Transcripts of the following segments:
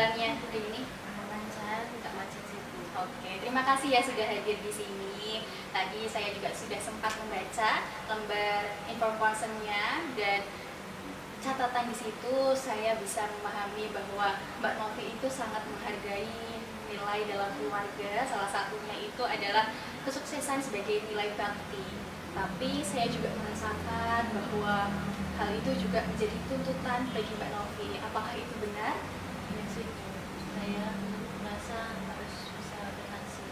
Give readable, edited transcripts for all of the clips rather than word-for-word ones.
jalannya hari ini? Lancar, nggak macet sih Bu. Oke, terima kasih ya sudah hadir di sini. Tadi saya juga sudah sempat membaca lembar informationnya dan catatan di situ saya bisa memahami bahwa Mbak Novi itu sangat menghargai nilai dalam keluarga. Salah satunya itu adalah kesuksesan sebagai nilai bakti. Tapi saya juga merasakan bahwa hal itu juga menjadi tuntutan bagi Mbak Novi. Apakah itu benar? Iya sih Bu. Saya merasa harus bisa berhasil.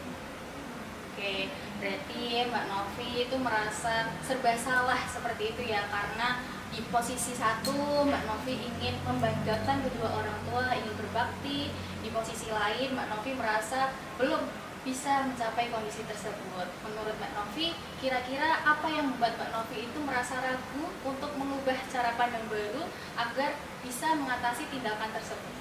Oke, berarti Mbak Novi itu merasa serba salah seperti itu ya, karena di posisi satu Mbak Novi ingin membanggakan kedua orang tua, ingin berbakti. Di posisi lain Mbak Novi merasa belum bisa mencapai kondisi tersebut. Menurut Mbak Novi, kira-kira apa yang membuat Mbak Novi itu merasa ragu untuk mengubah cara pandang baru agar bisa mengatasi tindakan tersebut?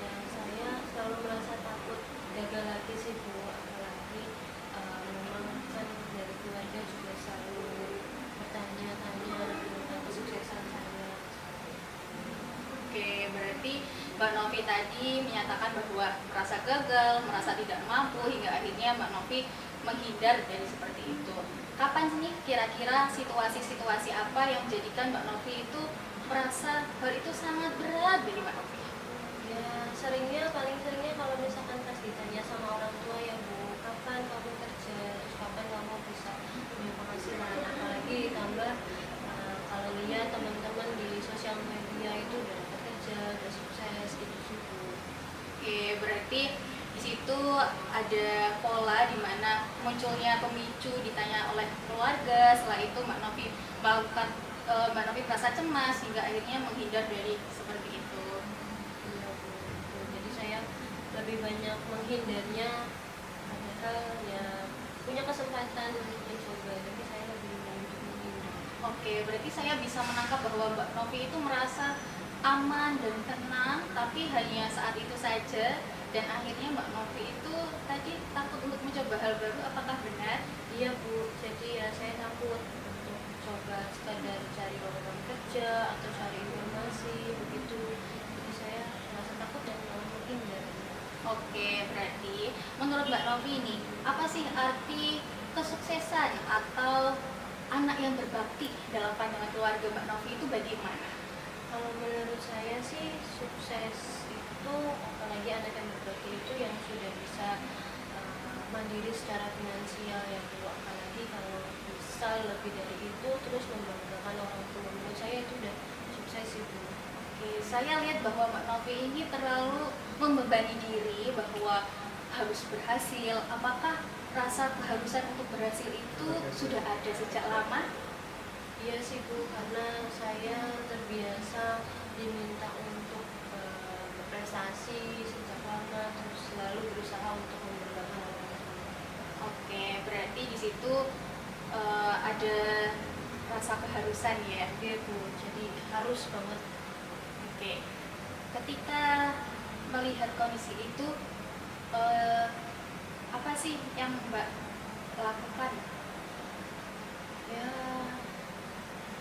Ya, saya selalu merasa takut gagal lagi sih Bu. Apalagi memang kan dari keluarga juga selalu bertanya-tanya tentang kesuksesan saya. Oke, berarti Mbak Novi tadi menyatakan bahwa merasa gagal, merasa tidak mampu, hingga akhirnya Mbak Novi menghindar dari seperti itu. Kapan sih kira-kira situasi-situasi apa yang menjadikan Mbak Novi itu merasa hal itu sangat berat bagi Mbak Novi? Ya, paling seringnya kalau misalkan pas ditanya sama orang tua ya Bu, kapan kamu kerja, terus kapan kamu bisa punya penghasilan, apalagi tambah kalau lihat teman-teman di sosial media itu udah kerja, udah sukses gitu sih Bu. Oke, berarti di situ ada pola di mana munculnya pemicu ditanya oleh keluarga. Setelah itu Mbak Novi Mbak Novi merasa cemas hingga akhirnya menghindar dari seperti itu. Iya Bu, gitu. Jadi saya lebih banyak menghindarnya, padahal ya punya kesempatan untuk mencoba, tapi saya lebih banyak menghindar. Oke, berarti saya bisa menangkap bahwa Mbak Novi itu merasa aman dan tenang, tapi hanya saat itu saja. Dan akhirnya Mbak Novi itu tadi takut untuk mencoba hal baru. Apakah benar? Iya Bu, jadi ya saya takut untuk coba sekadar cari lowongan kerja atau cari informasi begitu. Jadi saya merasa takut dan mau menghindar. Oke, berarti menurut Mbak Novi ini, apa sih arti kesuksesan atau anak yang berbakti dalam pandangan keluarga Mbak Novi itu bagaimana? Kalau menurut saya sih sukses itu, apalagi anak yang berbakti itu yang sudah bisa mandiri secara finansial ya Bu. Apalagi kalau bisa lebih dari itu terus membanggakan orang tua, menurut saya itu udah sukses sih Bu. Oke, saya lihat bahwa Mbak Novi ini terlalu membebani diri bahwa harus berhasil. Apakah rasa keharusan untuk berhasil itu sudah ada sejak lama? Iya sih Bu, karena saya terbiasa diminta untuk berprestasi sejak lama, terus selalu berusaha untuk membanggakan orang tua. Oke, berarti di situ ada rasa keharusan ya. Iya Bu, jadi harus banget. Oke, ketika melihat kondisi itu, eh, apa sih yang Mbak lakukan? Ya,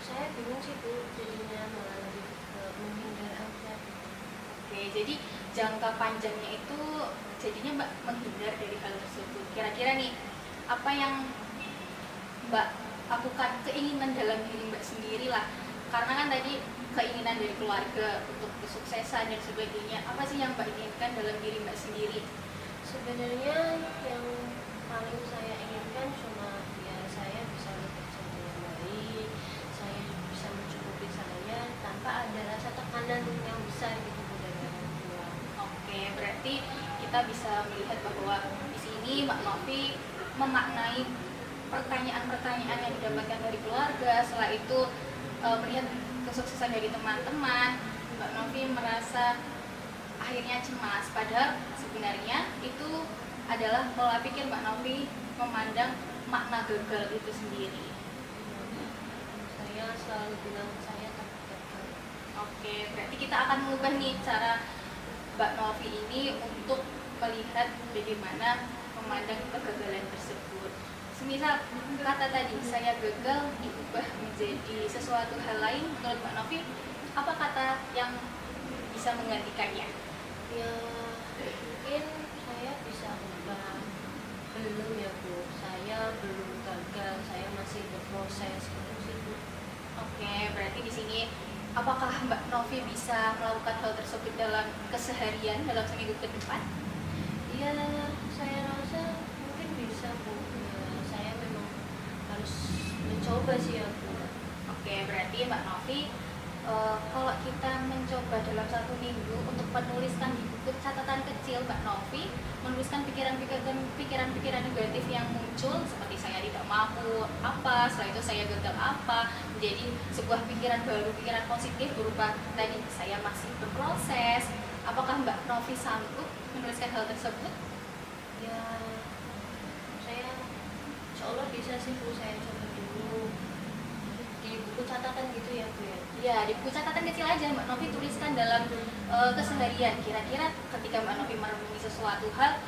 saya bingung sih Bu, jadinya malah lebih ke menghindar aja. Oke, jadi jangka panjangnya itu jadinya Mbak menghindar dari hal tersebut. Kira-kira nih, apa yang Mbak lakukan, keinginan dalam diri Mbak sendiri lah. Karena kan tadi keinginan dari keluarga untuk kesuksesan dan sebagainya. Apa sih yang Mbak inginkan dalam diri Mbak sendiri? Sebenarnya yang paling saya inginkan cuma ya saya bisa bekerja dengan baik, saya bisa mencukupi saya tanpa ada rasa tekanan yang besar gitu Bu dari orang tua. Oke, berarti kita bisa melihat bahwa di sini Mbak Novi memaknai pertanyaan-pertanyaan yang didapatkan dari keluarga. Setelah itu melihat kesuksesan dari teman-teman, Mbak Novi merasa akhirnya cemas. Padahal sebenarnya itu adalah pola pikir Mbak Novi memandang makna gagal itu sendiri. Saya selalu bilang saya takut gagal. Oke, berarti kita akan mengubah nih cara Mbak Novi ini untuk melihat bagaimana memandang kegagalan tersebut. Semisal kata tadi, saya gagal diubah menjadi sesuatu hal lain, menurut Mbak Novi, apa kata yang bisa menggantikannya? dalam keseharian dalam seminggu ke depan? Iya, saya rasa mungkin bisa Bu. Ya, saya memang harus mencoba sih ya Bu. Oke, berarti Mbak Novi, kalau kita mencoba dalam satu minggu untuk menuliskan di buku catatan kecil Mbak Novi, menuliskan pikiran-pikiran negatif yang muncul seperti saya tidak mampu apa, setelah itu saya gagal apa, menjadi sebuah pikiran baru, pikiran positif berupa tadi saya masih berproses. Apakah Mbak Novi sanggup menuliskan hal tersebut? Ya, saya insya Allah bisa sih Bu, saya coba dulu di buku catatan gitu ya Bu ya. Ya, di buku catatan kecil aja Mbak Novi tuliskan dalam keseharian. Kira-kira ketika Mbak Novi merenungi sesuatu hal,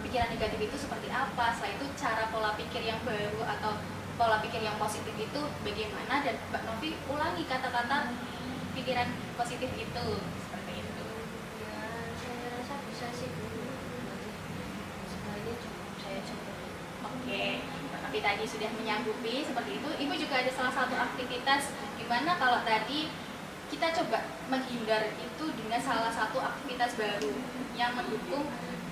pikiran negatif itu seperti apa? Setelah itu cara pola pikir yang baru atau pola pikir yang positif itu bagaimana? Dan Mbak Novi ulangi kata-kata pikiran positif itu seperti itu. Ya, saya rasa bisa sih Bu. Nanti setelah ini saya coba. Oke, Mbak Novi tadi sudah menyanggupi seperti itu. Ibu juga ada salah satu aktivitas di mana kalau tadi kita coba menghindar itu dengan salah satu aktivitas baru yang mendukung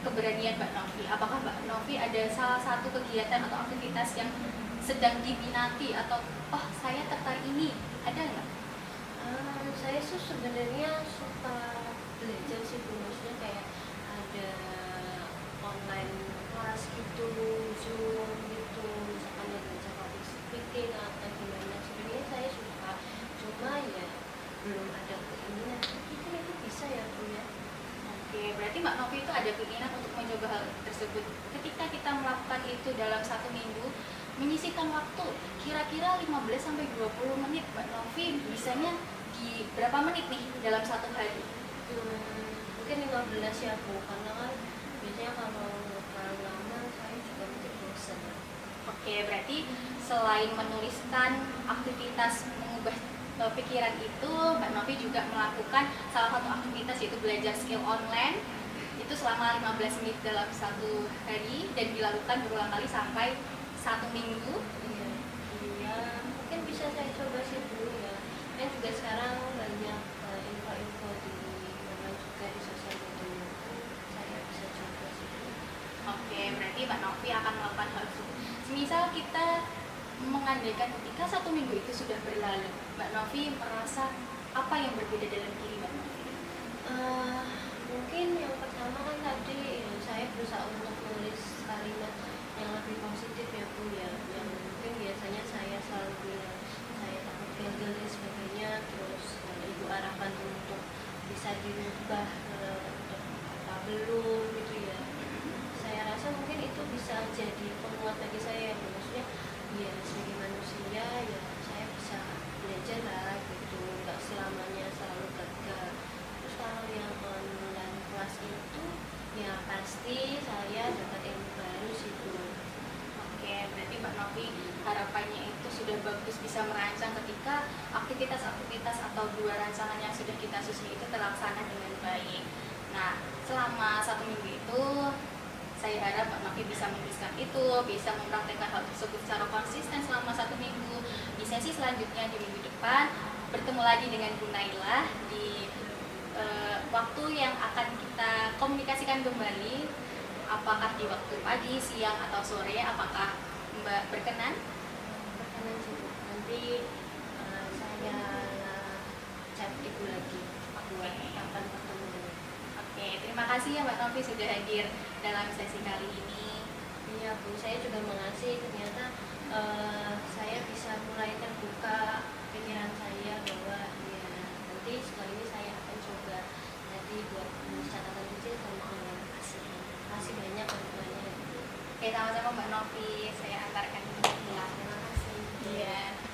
keberanian Mbak Novi. Apakah Mbak Novi ada salah satu kegiatan atau aktivitas yang sedang diminati atau oh saya tertarik ini, ada nggak? Saya tuh sebenarnya suka belajar sih Bu, maksudnya kayak ada online kelas gitu, Zoom gitu, misalkan ya belajar public speaking atau gimana. Sebenarnya saya suka, cuma ya belum ada keinginan. Mungkin itu bisa ya Bu ya. Oke, berarti Mbak Novi itu ada keinginan untuk mencoba hal tersebut. Ketika kita melakukan itu dalam satu minggu, menyisihkan waktu kira-kira 15-20 menit, Mbak Novi bisanya di berapa menit nih dalam satu hari? Mungkin 15 ya Bu, karena kan biasanya kalau terlalu lama saya juga mungkin bosan. Oke, berarti selain menuliskan aktivitas mengubah pikiran itu, Mbak Novi juga melakukan salah satu aktivitas yaitu belajar skill online itu selama 15 menit dalam satu hari dan dilakukan berulang kali sampai satu minggu. Iya, iya, mungkin bisa saya coba sih Bu ya. Kan juga sekarang banyak info-info di mana juga di sosial media. Saya bisa coba sih Bu. Oke, berarti Mbak Novi akan melakukan hal tersebut. Semisal kita mengandaikan ketika satu minggu itu sudah berlalu, Mbak Novi merasa apa yang berbeda dalam diri Mbak Novi? Mungkin yang pertama kan tadi ya, saya berusaha untuk menulis kalimat yang lebih positif ya Bu ya. Yang mungkin biasanya saya selalu bilang saya takut gagal dan sebagainya, terus Ibu arahkan untuk bisa dirubah untuk apa belum gitu ya. Saya rasa mungkin itu bisa jadi penguat bagi saya, maksudnya ya sebagai manusia ya saya bisa belajar lah gitu, nggak selamanya selalu gagal. Terus kalau yang online kelas itu ya pasti saya dapat ilmu baru sih Bu. Oke, berarti Mbak Novi harapannya itu sudah bagus bisa merancang ketika aktivitas-aktivitas atau dua rancangan yang sudah kita susun itu terlaksana dengan baik. Nah, selama satu minggu itu saya harap Mbak Novi bisa menuliskan itu, bisa mempraktekkan hal tersebut secara konsisten selama satu minggu. Di sesi selanjutnya di minggu depan bertemu lagi dengan Bu Nailah di waktu yang akan kita komunikasikan kembali, apakah di waktu pagi, siang, atau sore. Apakah Mbak berkenan? Berkenan sih Bu. Nanti saya chat Ibu lagi buat kapan ketemu. Oke, terima kasih ya Mbak Novi sudah hadir dalam sesi kali ini. Iya Bu, saya juga mengasih, ternyata saya bisa mulai terbuka pikiran saya bahwa ya nanti setelah ini saya akan coba nanti buat menulis catatan kecil sama orang kasih. Kasih banyak bantuannya. Oke, sama-sama Mbak Novi, saya antarkan pulang. Terima kasih. Iya.